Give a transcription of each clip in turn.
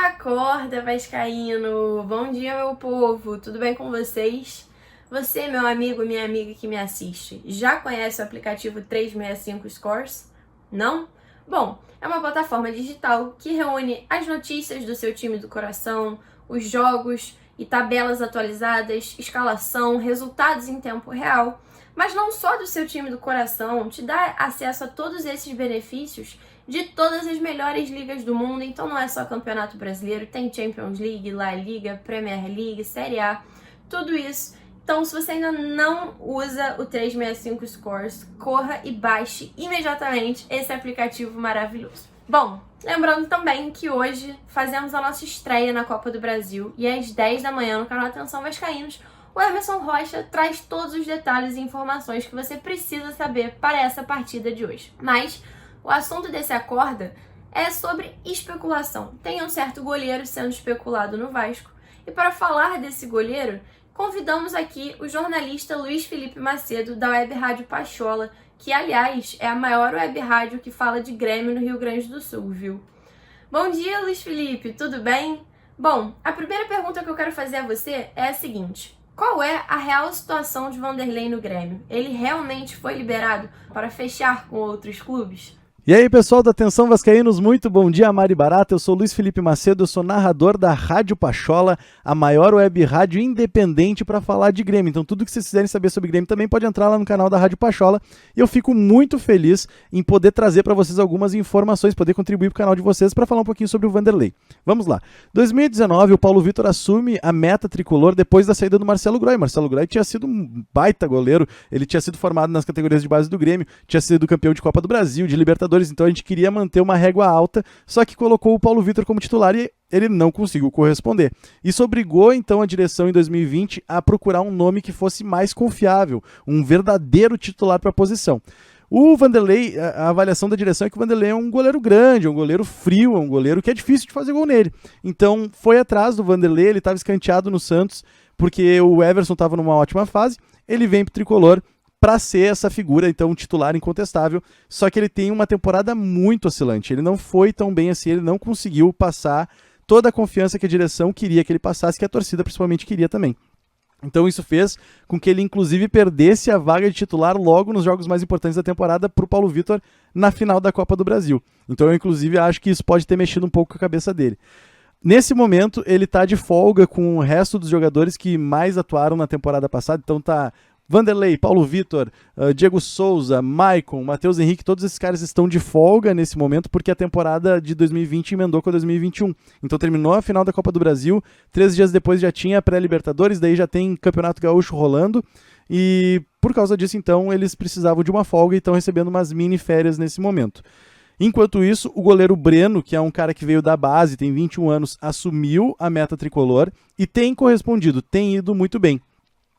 Acorda, vascaíno! Bom dia, meu povo! Tudo bem com vocês? Você, meu amigo, minha amiga que me assiste, já conhece o aplicativo 365 Scores? Não? Bom, é uma plataforma digital que reúne as notícias do seu time do coração, os jogos e tabelas atualizadas, escalação, resultados em tempo real. Mas não só do seu time do coração, te dá acesso a todos esses benefícios de todas as melhores ligas do mundo. Então não é só Campeonato Brasileiro, tem Champions League, La Liga, Premier League, Série A, tudo isso. Então, se você ainda não usa o 365 Scores, corra e baixe imediatamente esse aplicativo maravilhoso. Bom, lembrando também que hoje fazemos a nossa estreia na Copa do Brasil e às 10 da manhã no canal Atenção Vascaínos, o Emerson Rocha traz todos os detalhes e informações que você precisa saber para essa partida de hoje. Mas o assunto desse Acorda é sobre especulação. Tem um certo goleiro sendo especulado no Vasco. E para falar desse goleiro, convidamos aqui o jornalista Luiz Felipe Macedo, da Web Rádio Pachola, que, aliás, é a maior web rádio que fala de Grêmio no Rio Grande do Sul, viu? Bom dia, Luiz Felipe, tudo bem? Bom, a primeira pergunta que eu quero fazer a você é a seguinte: qual é a real situação de Vanderlei no Grêmio? Ele realmente foi liberado para fechar com outros clubes? E aí, pessoal da Atenção Vascaínos, muito bom dia, Mari Barata. Eu sou Luiz Felipe Macedo, eu sou narrador da Rádio Pachola, a maior web rádio independente para falar de Grêmio. Então, tudo que vocês quiserem saber sobre Grêmio também pode entrar lá no canal da Rádio Pachola. E eu fico muito feliz em poder trazer para vocês algumas informações, poder contribuir para o canal de vocês para falar um pouquinho sobre o Vanderlei. Vamos lá. 2019, o Paulo Vitor assume a meta tricolor depois da saída do Marcelo Groy. Marcelo Groy tinha sido um baita goleiro, ele tinha sido formado nas categorias de base do Grêmio, tinha sido campeão de Copa do Brasil, de Libertadores. Então a gente queria manter uma régua alta, só que colocou o Paulo Vitor como titular e ele não conseguiu corresponder. Isso obrigou então a direção em 2020 a procurar um nome que fosse mais confiável, um verdadeiro titular para a posição. O Vanderlei, a avaliação da direção é que o Vanderlei é um goleiro grande, é um goleiro frio, é um goleiro que é difícil de fazer gol nele. Então foi atrás do Vanderlei, ele estava escanteado no Santos, porque o Everson estava numa ótima fase, ele vem para o tricolor para ser essa figura, então, um titular incontestável, só que ele tem uma temporada muito oscilante, ele não foi tão bem assim, ele não conseguiu passar toda a confiança que a direção queria que ele passasse, que a torcida principalmente queria também. Então isso fez com que ele inclusive perdesse a vaga de titular logo nos jogos mais importantes da temporada para o Paulo Vitor na final da Copa do Brasil. Então eu inclusive acho que isso pode ter mexido um pouco com a cabeça dele. Nesse momento ele está de folga com o resto dos jogadores que mais atuaram na temporada passada, então tá Vanderlei, Paulo Vitor, Diego Souza, Maicon, Matheus Henrique, todos esses caras estão de folga nesse momento porque a temporada de 2020 emendou com a 2021. Então terminou a final da Copa do Brasil, 3 dias depois já tinha a pré-Libertadores, daí já tem Campeonato Gaúcho rolando e por causa disso então eles precisavam de uma folga e estão recebendo umas mini férias nesse momento. Enquanto isso, o goleiro Breno, que é um cara que veio da base, tem 21 anos, assumiu a meta tricolor e tem correspondido, tem ido muito bem.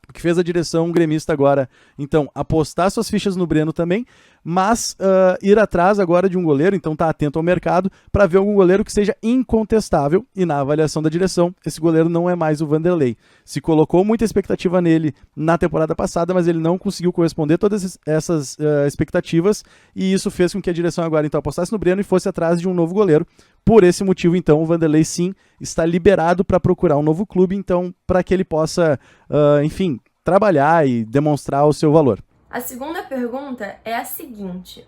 O que fez a direção gremista agora, então, apostar suas fichas no Breno também, mas ir atrás agora de um goleiro, então tá atento ao mercado, para ver algum goleiro que seja incontestável, e na avaliação da direção, esse goleiro não é mais o Vanderlei. Se colocou muita expectativa nele na temporada passada, mas ele não conseguiu corresponder a todas essas expectativas, e isso fez com que a direção agora então apostasse no Breno e fosse atrás de um novo goleiro. Por esse motivo, então, o Vanderlei sim está liberado para procurar um novo clube, então, para que ele possa, enfim, trabalhar e demonstrar o seu valor. A segunda pergunta é a seguinte: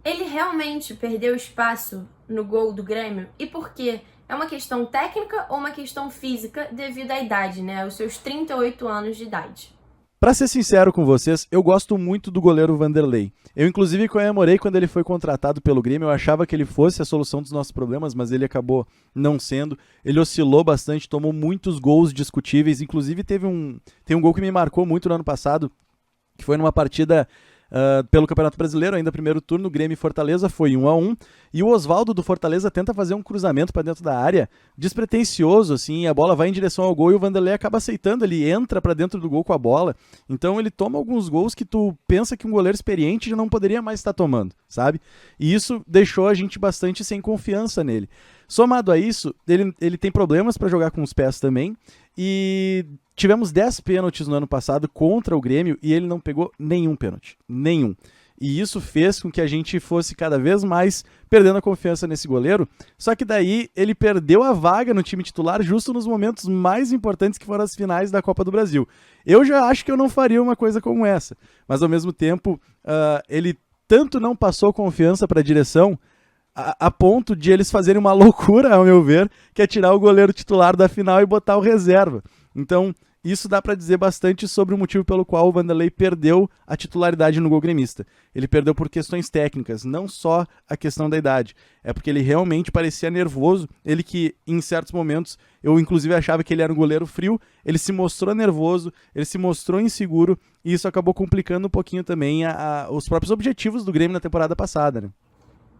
ele realmente perdeu espaço no gol do Grêmio? E por quê? É uma questão técnica ou uma questão física devido à idade, né? Aos seus 38 anos de idade. Pra ser sincero com vocês, eu gosto muito do goleiro Vanderlei. Eu inclusive comemorei quando ele foi contratado pelo Grêmio, eu achava que ele fosse a solução dos nossos problemas, mas ele acabou não sendo. Ele oscilou bastante, tomou muitos gols discutíveis, inclusive tem um gol que me marcou muito no ano passado, que foi numa partida pelo Campeonato Brasileiro, ainda primeiro turno, Grêmio e Fortaleza, foi 1-1, e o Oswaldo do Fortaleza tenta fazer um cruzamento para dentro da área, despretensioso, assim, a bola vai em direção ao gol e o Vanderlei acaba aceitando, ele entra para dentro do gol com a bola, então ele toma alguns gols que tu pensa que um goleiro experiente já não poderia mais estar tomando, sabe? E isso deixou a gente bastante sem confiança nele. Somado a isso, ele tem problemas para jogar com os pés também, e tivemos 10 pênaltis no ano passado contra o Grêmio e ele não pegou nenhum pênalti, nenhum. e isso fez com que a gente fosse cada vez mais perdendo a confiança nesse goleiro. Só que daí ele perdeu a vaga no time titular justo nos momentos mais importantes, que foram as finais da Copa do Brasil. Eu já acho que eu não faria uma coisa como essa, mas ao mesmo tempo ele tanto não passou confiança para a direção a ponto de eles fazerem uma loucura, ao meu ver, que é tirar o goleiro titular da final e botar o reserva. Então, isso dá para dizer bastante sobre o motivo pelo qual o Vanderlei perdeu a titularidade no gol gremista. Ele perdeu por questões técnicas, não só a questão da idade. É porque ele realmente parecia nervoso. Ele que, em certos momentos, eu inclusive achava que ele era um goleiro frio, ele se mostrou nervoso, ele se mostrou inseguro, e isso acabou complicando um pouquinho também os próprios objetivos do Grêmio na temporada passada, né?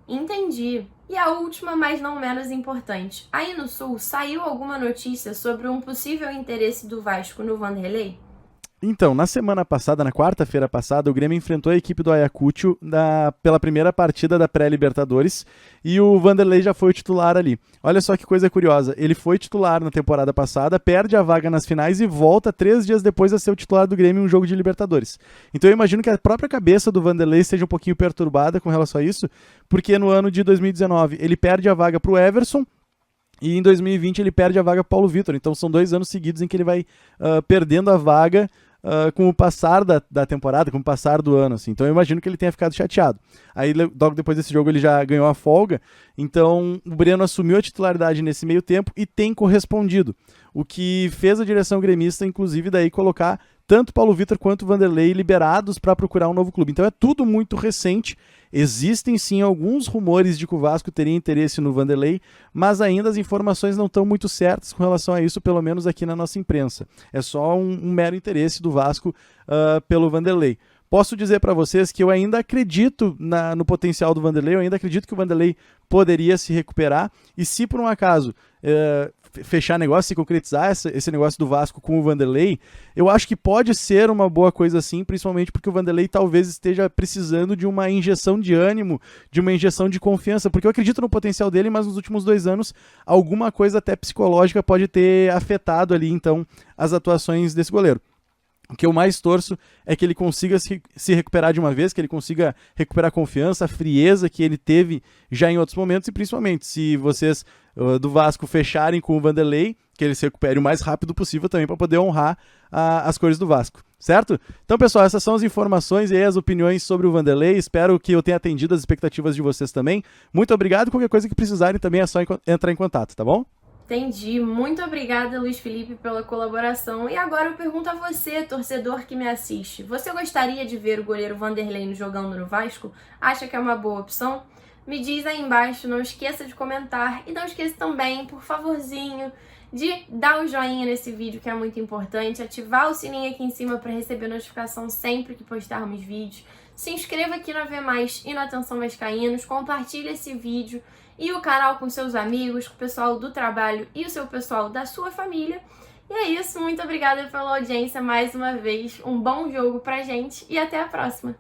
Entendi. E a última, mas não menos importante. Aí no Sul, saiu alguma notícia sobre um possível interesse do Vasco no Vanderlei? Então, na semana passada, na quarta-feira passada, o Grêmio enfrentou a equipe do Ayacucho pela primeira partida da pré-Libertadores e o Vanderlei já foi o titular ali. Olha só que coisa curiosa, ele foi titular na temporada passada, perde a vaga nas finais e volta 3 dias depois a ser o titular do Grêmio em um jogo de Libertadores. Então eu imagino que a própria cabeça do Vanderlei esteja um pouquinho perturbada com relação a isso, porque no ano de 2019 ele perde a vaga para o Everson, e em 2020 ele perde a vaga para o Paulo Vitor. Então são 2 anos seguidos em que ele vai perdendo a vaga com o passar da temporada, com o passar do ano, assim. Então eu imagino que ele tenha ficado chateado. Aí logo depois desse jogo ele já ganhou a folga, então o Breno assumiu a titularidade nesse meio tempo e tem correspondido, o que fez a direção gremista, inclusive, daí colocar tanto Paulo Vitor quanto o Vanderlei liberados para procurar um novo clube. Então é tudo muito recente. Existem sim alguns rumores de que o Vasco teria interesse no Vanderlei, mas ainda as informações não estão muito certas com relação a isso, pelo menos aqui na nossa imprensa. É só um mero interesse do Vasco pelo Vanderlei. Posso dizer para vocês que eu ainda acredito no potencial do Vanderlei, eu ainda acredito que o Vanderlei poderia se recuperar, e se por um acaso fechar negócio, se concretizar esse negócio do Vasco com o Vanderlei, eu acho que pode ser uma boa coisa sim, principalmente porque o Vanderlei talvez esteja precisando de uma injeção de ânimo, de uma injeção de confiança, porque eu acredito no potencial dele, mas nos últimos 2 anos alguma coisa até psicológica pode ter afetado ali então as atuações desse goleiro. O que eu mais torço é que ele consiga se recuperar de uma vez, que ele consiga recuperar a confiança, a frieza que ele teve já em outros momentos, e principalmente se vocês do Vasco fecharem com o Vanderlei, que ele se recupere o mais rápido possível também para poder honrar as cores do Vasco, certo? Então, pessoal, essas são as informações e as opiniões sobre o Vanderlei. Espero que eu tenha atendido as expectativas de vocês também. Muito obrigado. Qualquer coisa que precisarem também é só entrar em contato, tá bom? Entendi. Muito obrigada, Luiz Felipe, pela colaboração. E agora eu pergunto a você, torcedor que me assiste. Você gostaria de ver o goleiro Vanderlei jogando no Vasco? Acha que é uma boa opção? Me diz aí embaixo, não esqueça de comentar. E não esqueça também, por favorzinho, de dar o joinha nesse vídeo, que é muito importante. Ativar o sininho aqui em cima para receber notificação sempre que postarmos vídeos. Se inscreva aqui no Ver Mais e no Atenção Vascaínos. Compartilhe esse vídeo e o canal com seus amigos, com o pessoal do trabalho e o seu pessoal da sua família. E é isso, muito obrigada pela audiência mais uma vez, um bom jogo pra gente e até a próxima!